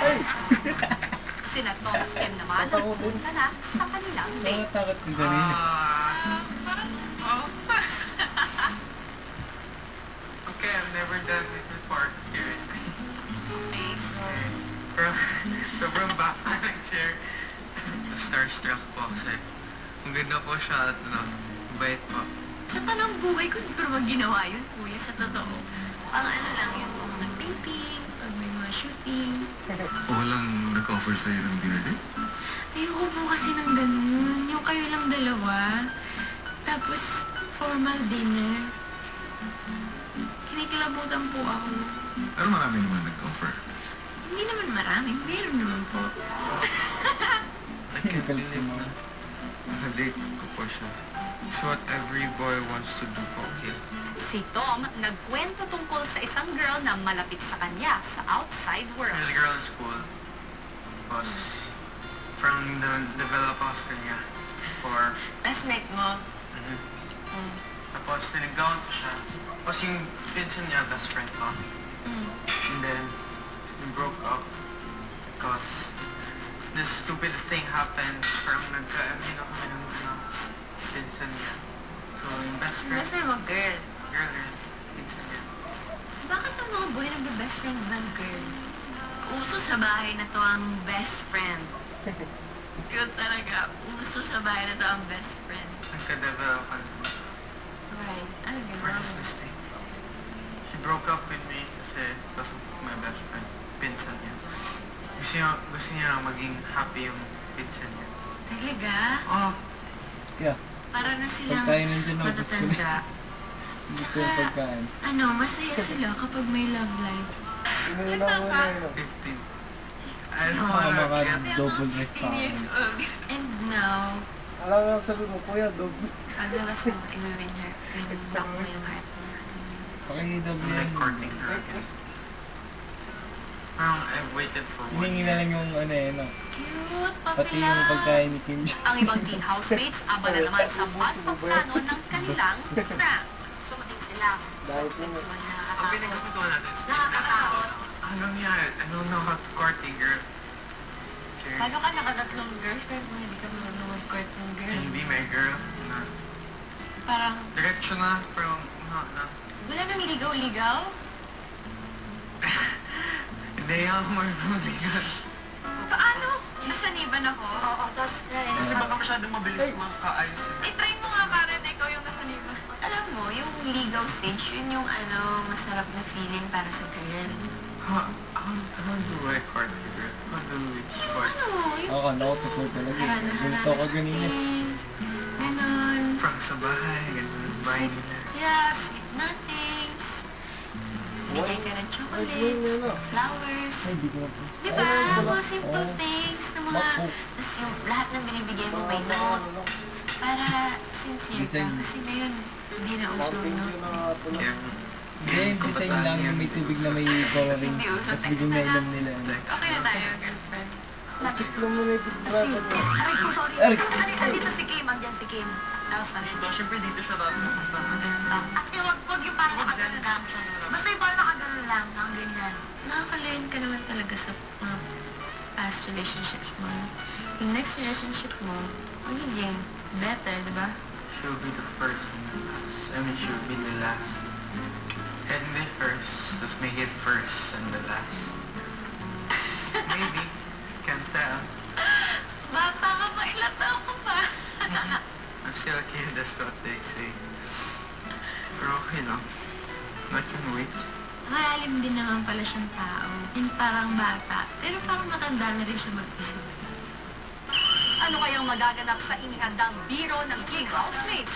Ay! Sina Tom at Kim naman nagpunta na sa kanilang date. Takot yung kanina. Parang, okay, I've never done this before, seriously. Okay, so... Pero, sobrang baka nag-share. Starstruck po kasi ang ganda po siya at bait po. Sa tanang buhay ko, hindi ko naman ginawa yun, kuya, sa totoo. Ang ano lang yun, mga taping, pag may mga shooting. Walang nag-offer sa'yo ng dinner date? Ayoko po kasi ng ganun. Yung kayo lang dalawa. Tapos, formal dinner. Kinikilabutan po ako. Pero marami naman nag-offer. Hindi naman marami. Meron naman po. I can't believe na nakadate ko po siya. It's what every boy wants to do po, okay? Si Tom nagkwento tungkol sa isang girl na malapit sa kanya sa outside world. There's a girl in school. Tapos, from develop ako sa kanya for... Best-mate mo? Tapos, tinigawin ko siya. Tapos yung pinsan niya, best friend ko. And then, we broke up because the stupidest thing happened. Parang nagka-amino kami ng pinsan niya. So, yung best friend... Best friend mo, girl? Girl rin. Pinsan niya. Bakit ang mga boy nagbe-best friend ng girl? Uso sa bahay na to ang best friend. Cute talaga. Uso sa bahay na to ang best friend. Nagka-develop ka. Right. Ano First mistake. She broke up with me kasi because of my best friend. Pinsan niya. Gusto niya maging happy yung pinsan niya. Talaga? Oh. Kaya, Para na silang pagkain nandiyan ako, gusto ko na. matatanda. Gusto yung pagkain. Ano, masaya sila kapag may love life. Inuuna mo na yun. 15. I don't Baka wanna maka-double rest pa 15 years ako. old. And now, Alam mo lang sabi mo, kuya, double. paglalas mo, i-win her. Win-lock mo yung heart niya. Paki-double I'm yan. like courting her, I guess. I've waited for 1 Hiningi na year. lang yung ano eh, no? Cute, Pati papi yung lang. pagkain ni Kim Jong. Ang ibang teen housemates, abala naman sa pagpaplano ng kanilang prank. Tumating sila. Dahil po mo. Ang pinagkakutuan natin. Nakakatakot. Ano yan? I don't know how to court a girl. Okay. Paano ka nakatatlong girlfriend mo? Hindi ka marunong mag-court ng girl. Hindi may girl. Na. Parang, Diretso na, pero na. wala nang ligaw-ligaw? Hindi ako marunong ligan. Paano? Nasaniban ako? Oo, tapos Kasi baka masyadong mabilis makakaayos yun. I-try mo nga Karen, ikaw yung nasaniban. Alam mo, yung ligaw stage, yun yung masarap na feeling para sa girl. How do I court a girl? How do we court? Yung Ako, nakatutuwa talaga eh. Ganito ka ganina. Ganon. From sa bahay, ganun, bahay nila. Yeah, sweet nothings. Bigay ka ng chocolates, flowers. Ay, di ko na po. Diba? Mga simple things na mga... Tapos yung lahat ng binibigay mo may note. Para sincere ka. Design. Kasi ngayon, hindi na uso note. Kaya, Hindi, design lang yung may tubig na may coloring. Hindi uso, Tapos text bigong na na inom lang. nila. Okay na tayo, girlfriend. Check lang muna yung big brother mo. Aray ko, sorry. Aray. Andito si Kim. Andyan si Kim. Elsa. dito, syempre dito siya pupunta. Ganun lang. Kasi wag yung parang nakaganon lang. Basta yung parang nakaganon lang. Ang ganyan. Nakaka-learn ka naman talaga sa mga past relationships mo. Yung next relationship mo, magiging better, di ba? She'll be the first and the last. I mean, she'll be the last. And the first, let's make it first and the last. Maybe. Can't tell. Bata ka pa, ilang taon ka pa. I'm still a kid, that's what they say. Pero okay lang. I can wait. Malalim din naman pala siyang tao. And parang bata. Pero parang matanda na rin siya mag-isip. Ano kayang magaganap sa inihandang biro ng King Housemates?